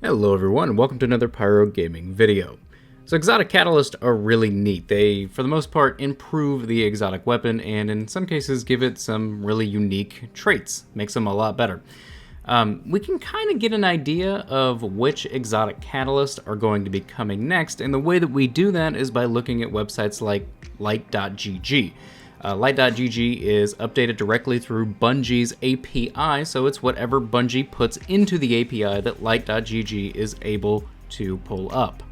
Hello everyone, and welcome to another Pyro Gaming video. So exotic catalysts are really neat. They, for the most part, improve the exotic weapon and in some cases give it some really unique traits. Makes them a lot better. We can kind of get an idea of which exotic catalysts are going to be coming next, and the way that we do that is by looking at websites like light.gg. Light.gg is updated directly through Bungie's API, so it's whatever Bungie puts into the API that Light.gg is able to pull up.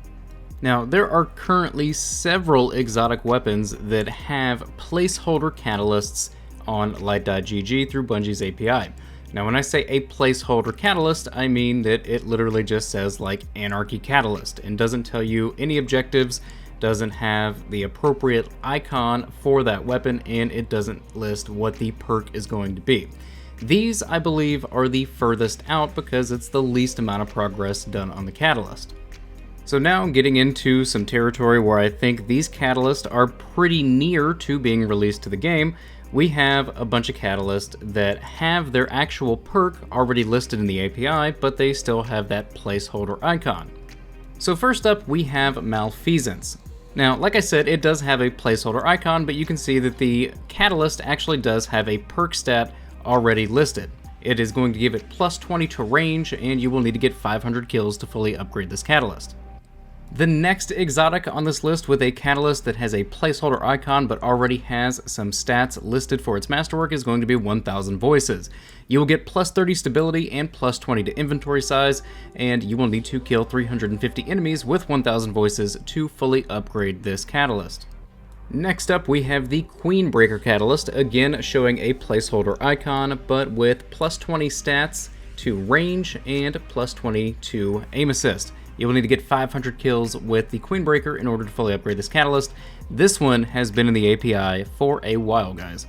Now, there are currently several exotic weapons that have placeholder catalysts on Light.gg through Bungie's API. Now, when I say a placeholder catalyst, I mean that it literally just says like Anarchy Catalyst and doesn't tell you any objectives, doesn't have the appropriate icon for that weapon, and it doesn't list what the perk is going to be. These, I believe, are the furthest out because it's the least amount of progress done on the catalyst. So now getting into some territory where I think these catalysts are pretty near to being released to the game, we have a bunch of catalysts that have their actual perk already listed in the API, but they still have that placeholder icon. So first up, we have Malfeasance. Now, like I said, it does have a placeholder icon, but you can see that the catalyst actually does have a perk stat already listed. It is going to give it plus 20 to range, and you will need to get 500 kills to fully upgrade this catalyst. The next exotic on this list with a catalyst that has a placeholder icon but already has some stats listed for its masterwork is going to be 1000 Voices. You will get plus 30 stability and plus 20 to inventory size, and you will need to kill 350 enemies with 1000 Voices to fully upgrade this catalyst. Next up, we have the Queenbreaker catalyst, again showing a placeholder icon but with plus 20 stats to range and plus 20 to aim assist. You will need to get 500 kills with the Queenbreaker in order to fully upgrade this catalyst. This one has been in the API for a while, guys.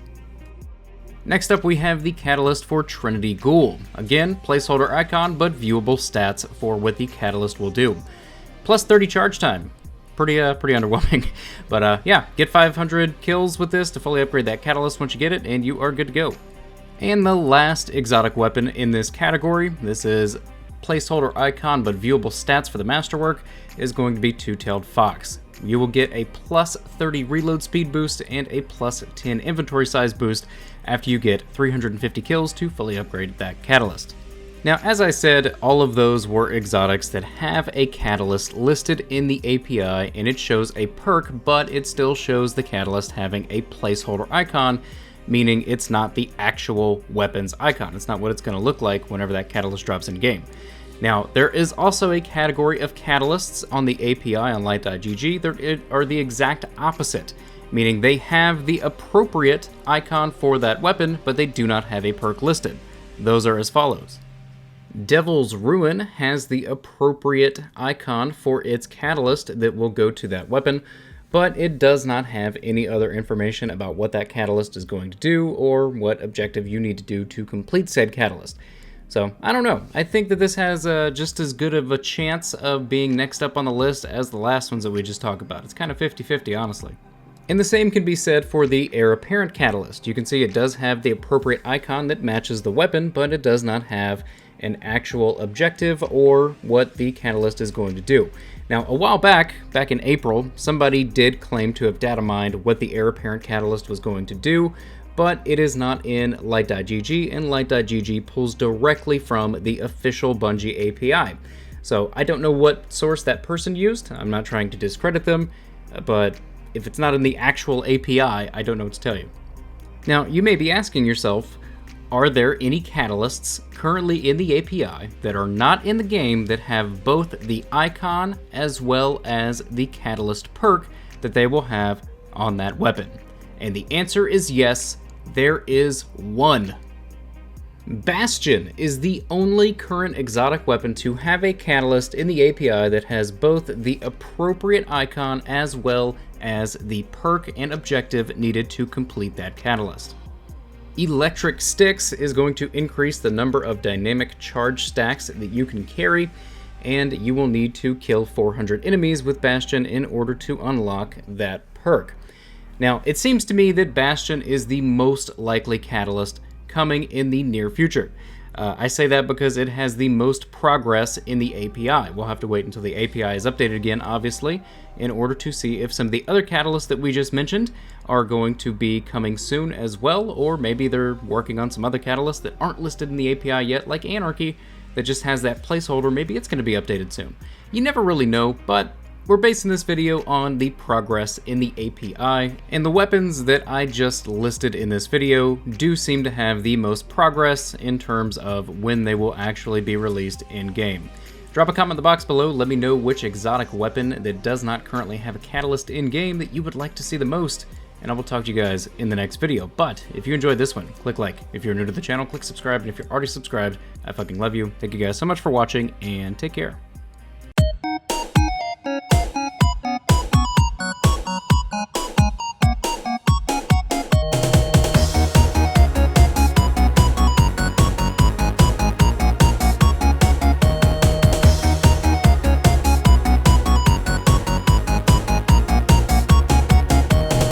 Next up, we have the catalyst for Trinity Ghoul. Again, placeholder icon, but viewable stats for what the catalyst will do. Plus 30 charge time. Pretty underwhelming. But yeah, get 500 kills with this to fully upgrade that catalyst once you get it, and you are good to go. And the last exotic weapon in this category, this is placeholder icon but viewable stats for the masterwork, is going to be Two-Tailed Fox. You will get a plus 30 reload speed boost and a plus 10 inventory size boost after you get 350 kills to fully upgrade that catalyst. Now, as I said, all of those were exotics that have a catalyst listed in the API, and it shows a perk, but it still shows the catalyst having a placeholder icon, meaning it's not the actual weapon's icon. It's not what it's going to look like whenever that catalyst drops in game. Now, there is also a category of catalysts on the API on Light.gg that are the exact opposite, meaning they have the appropriate icon for that weapon, but they do not have a perk listed. Those are as follows. Devil's Ruin has the appropriate icon for its catalyst that will go to that weapon, but it does not have any other information about what that catalyst is going to do or what objective you need to do to complete said catalyst. So, I don't know. I think that this has just as good of a chance of being next up on the list as the last ones that we just talked about. It's kind of 50-50, honestly. And the same can be said for the Heir Apparent catalyst. You can see it does have the appropriate icon that matches the weapon, but it does not have an actual objective or what the catalyst is going to do. Now, a while back in April, somebody did claim to have data mined what the Heir Apparent catalyst was going to do, but it is not in Light.gg, and Light.gg pulls directly from the official Bungie API. So I don't know what source that person used. I'm not trying to discredit them, but if it's not in the actual API, I don't know what to tell you. Now, you may be asking yourself, are there any catalysts currently in the API that are not in the game that have both the icon as well as the catalyst perk that they will have on that weapon? And the answer is yes, there is one. Bastion is the only current exotic weapon to have a catalyst in the API that has both the appropriate icon as well as the perk and objective needed to complete that catalyst. Electric Sticks is going to increase the number of dynamic charge stacks that you can carry, and you will need to kill 400 enemies with Bastion in order to unlock that perk. Now, it seems to me that Bastion is the most likely catalyst coming in the near future. I say that because it has the most progress in the API. We'll have to wait until the API is updated again, obviously, in order to see if some of the other catalysts that we just mentioned are going to be coming soon as well, or maybe they're working on some other catalysts that aren't listed in the API yet, like Anarchy, that just has that placeholder. Maybe it's going to be updated soon. You never really know, but we're basing this video on the progress in the API, and the weapons that I just listed in this video do seem to have the most progress in terms of when they will actually be released in-game. Drop a comment in the box below, let me know which exotic weapon that does not currently have a catalyst in-game that you would like to see the most, and I will talk to you guys in the next video. But if you enjoyed this one, click like. If you're new to the channel, click subscribe, and if you're already subscribed, I fucking love you. Thank you guys so much for watching, and take care.